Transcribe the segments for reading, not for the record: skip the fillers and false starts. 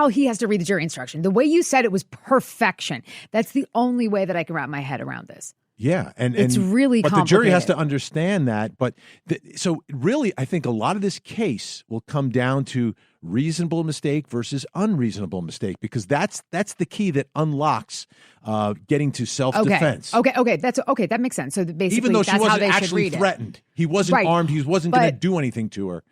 how he has to read the jury instruction. The way you said it was perfection. That's the only way that I can wrap my head around this. Yeah, and it's really but complicated. the jury has to understand that. But so really, I think a lot of this case will come down to reasonable mistake versus unreasonable mistake, because that's the key that unlocks getting to self-defense. Okay, that makes sense. So basically, even though she that's wasn't actually threatened, he wasn't armed, he wasn't going to do anything to her.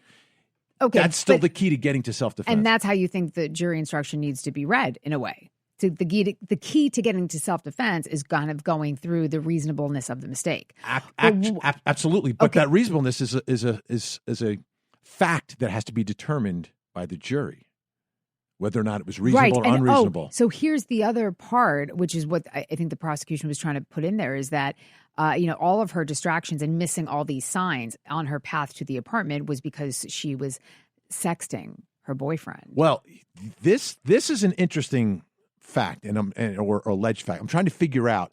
Okay, that's still the key to getting to self-defense, and that's how you think the jury instruction needs to be read in a way. So the key to getting to self-defense is kind of going through the reasonableness of the mistake. Absolutely, but that reasonableness is a fact that has to be determined by the jury, whether or not it was reasonable or unreasonable. So here's the other part, which is what I think the prosecution was trying to put in there, is that all of her distractions and missing all these signs on her path to the apartment was because she was sexting her boyfriend. Well, this is an interesting fact or alleged fact. I'm trying to figure out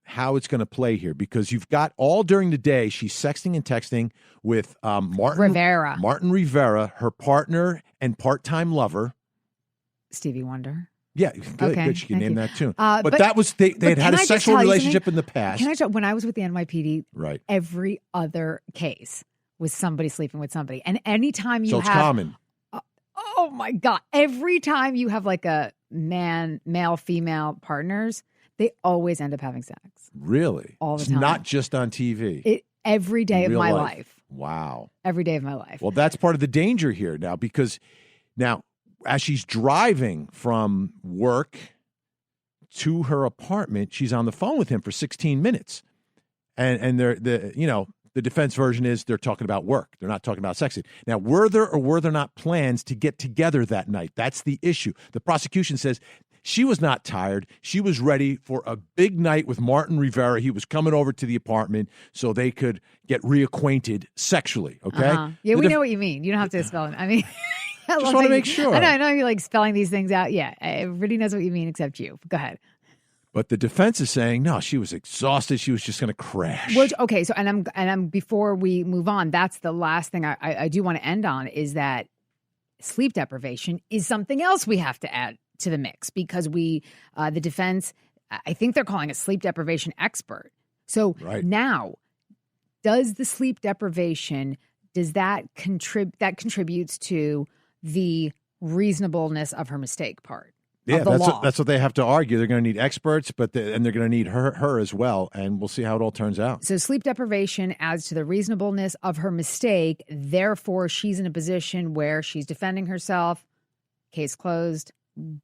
how it's going to play here, because you've got all during the day she's sexting and texting with Martin Rivera, her partner and part-time lover, Stevie Wonder. Yeah, good. She can name that too. But that was they had a sexual relationship in the past. When I was with the NYPD, right, every other case was somebody sleeping with somebody, and anytime you it's common. Oh my God! Every time you have like a male, female partners, they always end up having sex. Really? All the time. It's not just on TV. Every day of my life. Wow. Every day of my life. Well, that's part of the danger here now, because now as she's driving from work to her apartment, she's on the phone with him for 16 minutes. And the defense version is they're talking about work. They're not talking about sexting. Now, were there not plans to get together that night? That's the issue. The prosecution says she was not tired. She was ready for a big night with Martin Rivera. He was coming over to the apartment so they could get reacquainted sexually, okay? Uh-huh. Yeah, we know what you mean. You don't have to spell it. I mean, I just want to make sure. I know you're like spelling these things out. Yeah, everybody knows what you mean except you. Go ahead. But the defense is saying, no, she was exhausted. She was just going to crash. Okay, so and I'm before we move on, that's the last thing I do want to end on, is that sleep deprivation is something else we have to add to the mix, because the defense, I think they're calling a sleep deprivation expert. So now, does the sleep deprivation, does that contributes to the reasonableness of her mistake part? Yeah, that's what they have to argue. They're going to need experts, and they're going to need her as well, and we'll see how it all turns out. So sleep deprivation adds to the reasonableness of her mistake. Therefore, she's in a position where she's defending herself. Case closed.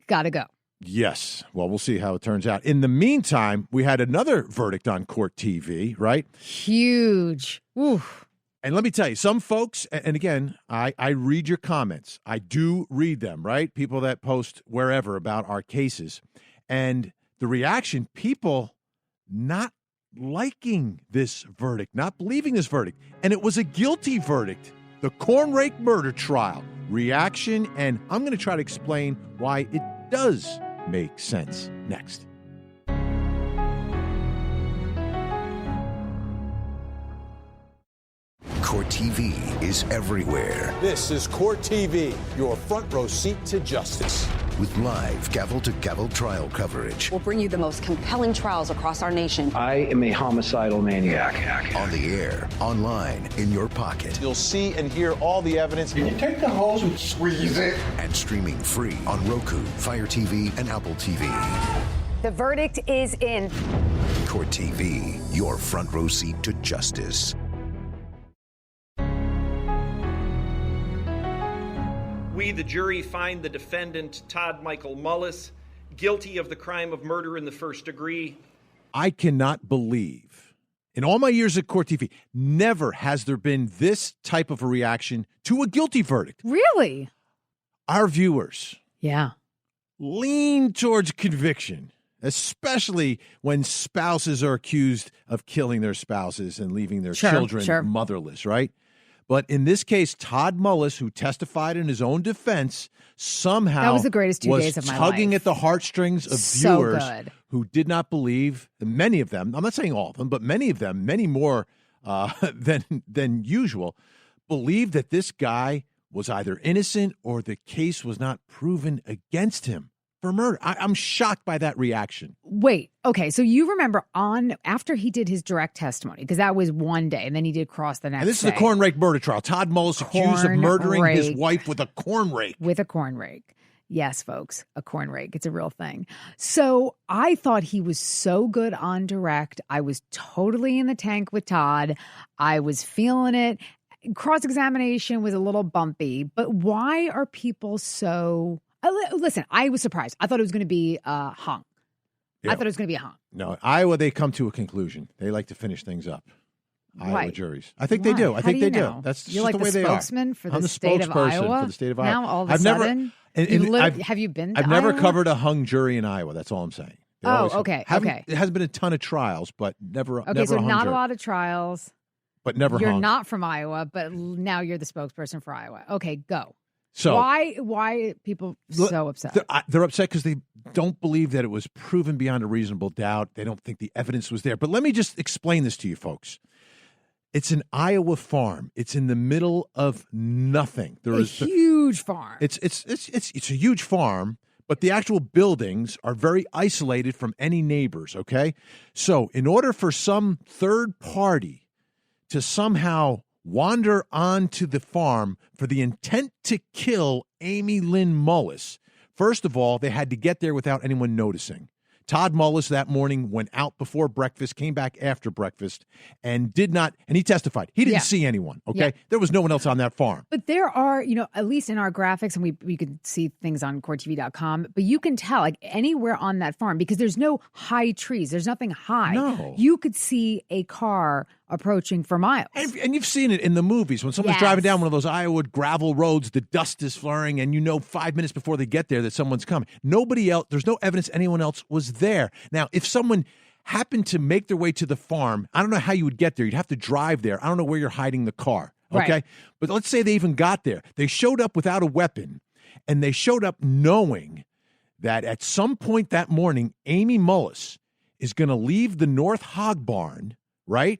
Gotta go. Yes. Well, we'll see how it turns out. In the meantime, we had another verdict on Court TV, right? Huge. Oof. And let me tell you, some folks, and again, I read your comments. I do read them, right? People that post wherever about our cases. And the reaction, people not liking this verdict, not believing this verdict. And it was a guilty verdict. The Cornrake murder trial. Reaction, and I'm going to try to explain why it does make sense next. Court TV is everywhere. This is Court TV, your front row seat to justice. With live gavel-to-gavel trial coverage. We'll bring you the most compelling trials across our nation. I am a homicidal maniac. On the air, online, in your pocket. You'll see and hear all the evidence. Can you take the hose and squeeze it? And streaming free on Roku, Fire TV, and Apple TV. The verdict is in. Court TV, your front row seat to justice. We, the jury, find the defendant, Todd Michael Mullis, guilty of the crime of murder in the first degree. I cannot believe, in all my years at Court TV, never has there been this type of a reaction to a guilty verdict. Really? Our viewers lean towards conviction, especially when spouses are accused of killing their spouses and leaving their children motherless, right? But in this case, Todd Mullis, who testified in his own defense, somehow that was the greatest 2 days of my life. Tugging at the heartstrings of viewers who did not believe, many of them, I'm not saying all of them, but many of them, many more than usual, believed that this guy was either innocent or the case was not proven against him for murder. I'm shocked by that reaction. Wait, okay, so you remember after he did his direct testimony, because that was one day, and then he did cross the next And this day. is the corn rake murder trial. Todd Mullis accused of murdering his wife with a corn rake. With a corn rake. Yes, folks, a corn rake. It's a real thing. So I thought he was so good on direct. I was totally in the tank with Todd. I was feeling it. Cross-examination was a little bumpy, but why are people so... Listen, I was surprised. I thought it was going to be hung. Yeah. I thought it was going to be a hung. No, Iowa, they come to a conclusion. They like to finish things up. Iowa Right. juries. I think they do. I think they do. That's You're just like the way the they are. spokesman for I'm the state of spokesperson Iowa. for the state of Iowa. Now all of a I've sudden, have you been to I've never Iowa? covered a hung jury in Iowa. That's all I'm saying. They Oh, always have. okay, Haven't- okay. It hasn't been a ton of trials, but never. Okay, never so a hung not jury. a lot of trials. But never You're hung. not from Iowa, but now you're the spokesperson for Iowa. Okay, go. So why are people so upset? They're upset because they don't believe that it was proven beyond a reasonable doubt. They don't think the evidence was there. But let me just explain this to you, folks. It's an Iowa farm. It's in the middle of nothing. There is huge farm. It's a huge farm, but the actual buildings are very isolated from any neighbors. Okay, so in order for some third party to somehow wander onto the farm for the intent to kill Amy Lynn Mullis, first of all, they had to get there without anyone noticing. Todd Mullis that morning went out before breakfast, came back after breakfast, and he testified. He didn't see anyone, okay? Yeah. There was no one else on that farm. But there are, at least in our graphics, and we could see things on courttv.com, but you can tell, like, anywhere on that farm, because there's no high trees. There's nothing high. No. You could see a car approaching for miles. And you've seen it in the movies. When someone's Yes. driving down one of those Iowa gravel roads, the dust is flurrying, and 5 minutes before they get there that someone's coming. Nobody else, there's no evidence anyone else was there. Now, if someone happened to make their way to the farm, I don't know how you would get there. You'd have to drive there. I don't know where you're hiding the car, okay? Right. But let's say they even got there. They showed up without a weapon, and they showed up knowing that at some point that morning, Amy Mullis is going to leave the North Hog Barn, right?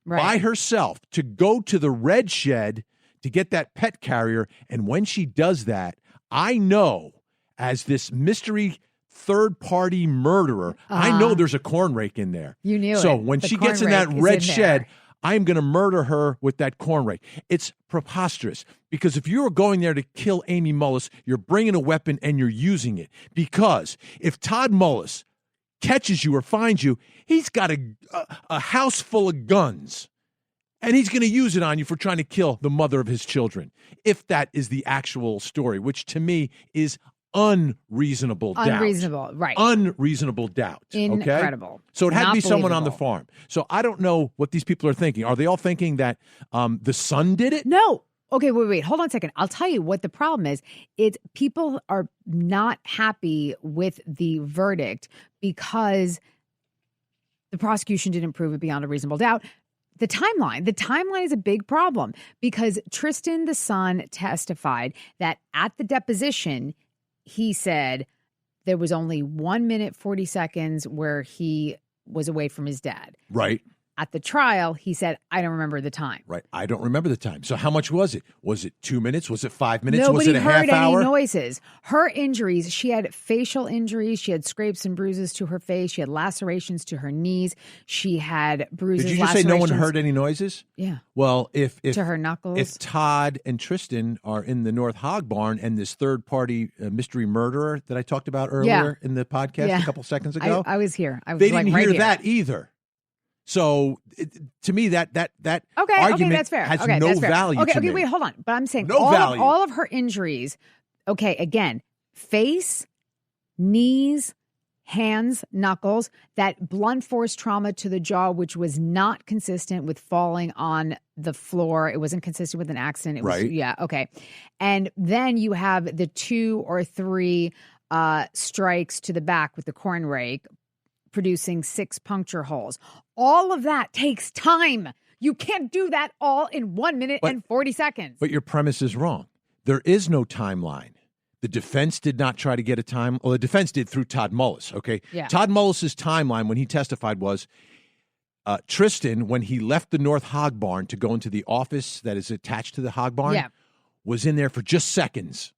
By herself to go to the red shed to get that pet carrier. And when she does that, I know as this mystery third-party murderer, I know there's a corn rake in there. You knew so it. when The she corn gets in that rake is red in shed, there. I'm going to murder her with that corn rake. It's preposterous because if you're going there to kill Amy Mullis, you're bringing a weapon and you're using it. Because if Todd Mullis catches you or finds you, he's got a house full of guns. And he's going to use it on you for trying to kill the mother of his children, if that is the actual story, which to me is unreasonable doubt. Unreasonable, right. Unreasonable doubt. Incredible. Okay? So it had Not to be someone on the believable. farm. So I don't know what these people are thinking. Are they all thinking that the son did it? No. Okay, wait. Hold on a second. I'll tell you what the problem is. It's people are not happy with the verdict because the prosecution didn't prove it beyond a reasonable doubt. The timeline is a big problem because Tristan, the son, testified that at the deposition, he said there was only 1 minute, 40 seconds where he was away from his dad. Right. At the trial, he said, I don't remember the time. Right. I don't remember the time. So how much was it? Was it 2 minutes? Was it 5 minutes? Nobody was it a heard half hour? any noises. Her injuries, she had facial injuries. She had scrapes and bruises to her face. She had lacerations to her knees. She had bruises, Did you just say no one lacerations- heard any noises? Yeah. Well, if To her knuckles. if Todd and Tristan are in the North Hog Barn and this third party mystery murderer that I talked about earlier in the podcast Yeah. a couple seconds ago, I was here. I was they like didn't right hear here. that either. So to me, that Okay, argument that's fair. has Okay, no that's fair. value. Okay, to okay, me. wait, hold on. But I'm saying No value. all of her injuries. Okay, again, face, knees, hands, knuckles, that blunt force trauma to the jaw, which was not consistent with falling on the floor. It wasn't consistent with an accident. It was, Right. yeah, okay. And then you have the 2 or 3 strikes to the back with the corn rake, producing 6 puncture holes. All of that takes time. You can't do that all in 1 minute and 40 seconds. But your premise is wrong. There is no timeline. The defense did not try to get a time. Well, the defense did through Todd Mullis, okay? Yeah. Todd Mullis's timeline when he testified was Tristan, when he left the North Hog Barn to go into the office that is attached to the hog barn, Yeah. was in there for just seconds.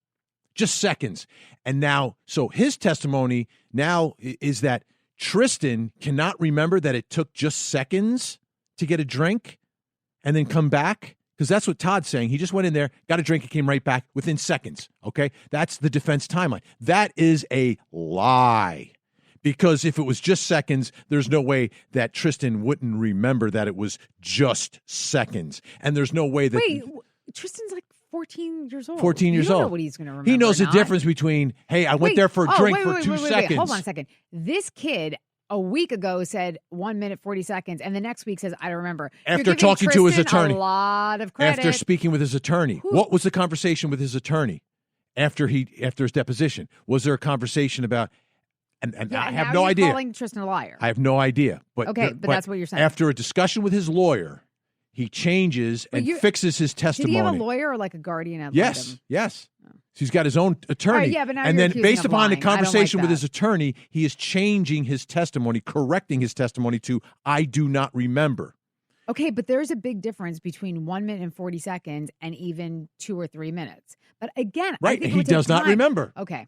Just seconds. And now, so his testimony now is that Tristan cannot remember that it took just seconds to get a drink and then come back. Because that's what Todd's saying. He just went in there, got a drink, and came right back within seconds. Okay? That's the defense timeline. That is a lie. Because if it was just seconds, there's no way that Tristan wouldn't remember that it was just seconds. And there's no way that... Wait, Tristan's like 14 years old. 14 years you don't old. Know what he's going to remember. He knows the not. difference between, hey, I went there for a drink for 2 seconds. Hold on a second. This kid a week ago said 1 minute, 40 seconds, and the next week says, I don't remember. After talking to his attorney. A lot of credit. After speaking with his attorney. Who? What was the conversation with his attorney after his deposition? Was there a conversation about... And I have no idea. Calling Tristan a liar. I have no idea. But okay, but that's what you're saying. After a discussion with his lawyer, he changes and fixes his testimony. Did he have a lawawyer or like a guardian ad litem? Yes. So he's got his own attorney. Right, yeah, but now and you're then based upon the lying. conversation like with his attorney, he is changing his testimony, correcting his testimony to, I do not remember. Okay, but there's a big difference between 1 minute and 40 seconds and even 2 or 3 minutes. But again, right, I think he does not remember. Okay.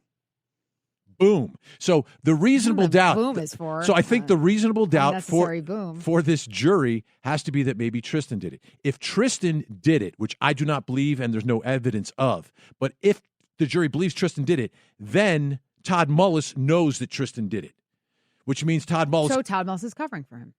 Boom. So the reasonable doubt. Boom is for. So I think the reasonable doubt boom. for this jury has to be that maybe Tristan did it. If Tristan did it, which I do not believe and there's no evidence of, but if the jury believes Tristan did it, then Todd Mullis knows that Tristan did it, which means Todd Mullis. So Todd Mullis is covering for him.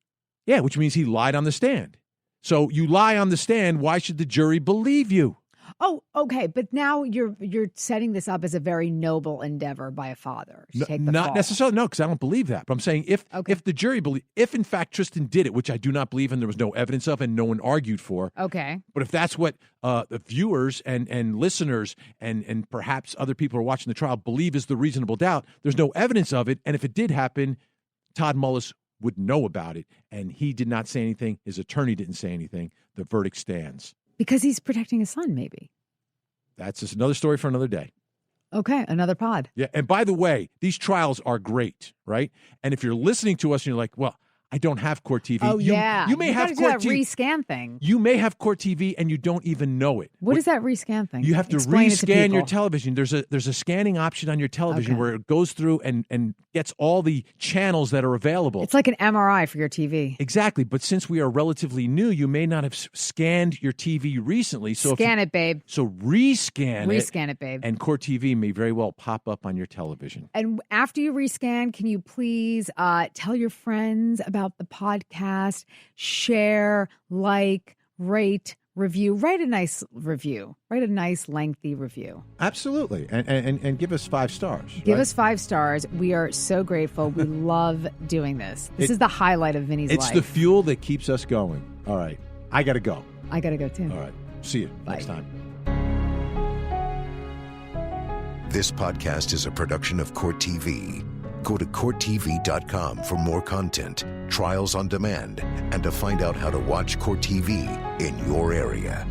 Yeah, which means he lied on the stand. So you lie on the stand. Why should the jury believe you? Oh, okay, but now you're setting this up as a very noble endeavor by a father to take the not fall. necessarily, no, because I don't believe that. But I'm saying if the jury if in fact Tristan did it, which I do not believe, and there was no evidence of, and no one argued for. Okay. But if that's what the viewers and listeners and perhaps other people who are watching the trial believe is the reasonable doubt, there's no evidence of it, and if it did happen, Todd Mullis would know about it, and he did not say anything. His attorney didn't say anything. The verdict stands. Because he's protecting his son, maybe. That's just another story for another day. Okay, another pod. Yeah, and by the way, these trials are great, right? And if you're listening to us and you're like, well, I don't have Court TV. Oh, yeah. You may have Court TV. Rescan thing. You may have Court TV and you don't even know it. What is that rescan thing? You have to rescan your television. There's a scanning option on your television where it goes through and gets all the channels that are available. It's like an MRI for your TV. Exactly. But since we are relatively new, you may not have scanned your TV recently. So Scan it, babe. So rescan it. Rescan it, babe. And Court TV may very well pop up on your television. And after you rescan, can you please tell your friends about the podcast, share, like, rate, review, write a nice review, write a nice lengthy review. Absolutely. And give us 5 stars. Give us 5 stars. We are so grateful. We love doing this. This is the highlight of Vinny's life. It's the fuel that keeps us going. All right. I got to go. I got to go too. All right. See you next time. This podcast is a production of Court TV. Go to CourtTV.com for more content, trials on demand, and to find out how to watch Court TV in your area.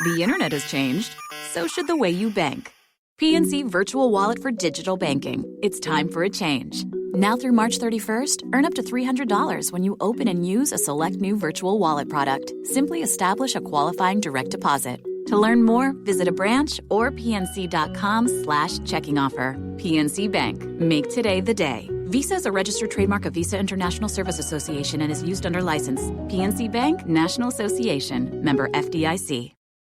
The internet has changed, so should the way you bank. PNC Virtual Wallet for digital banking. It's time for a change. Now through March 31st, earn up to $300 when you open and use a select new virtual wallet product. Simply establish a qualifying direct deposit. To learn more, visit a branch or pnc.com/checking offer. PNC Bank. Make today the day. Visa is a registered trademark of Visa International Service Association and is used under license. PNC Bank, National Association. Member FDIC.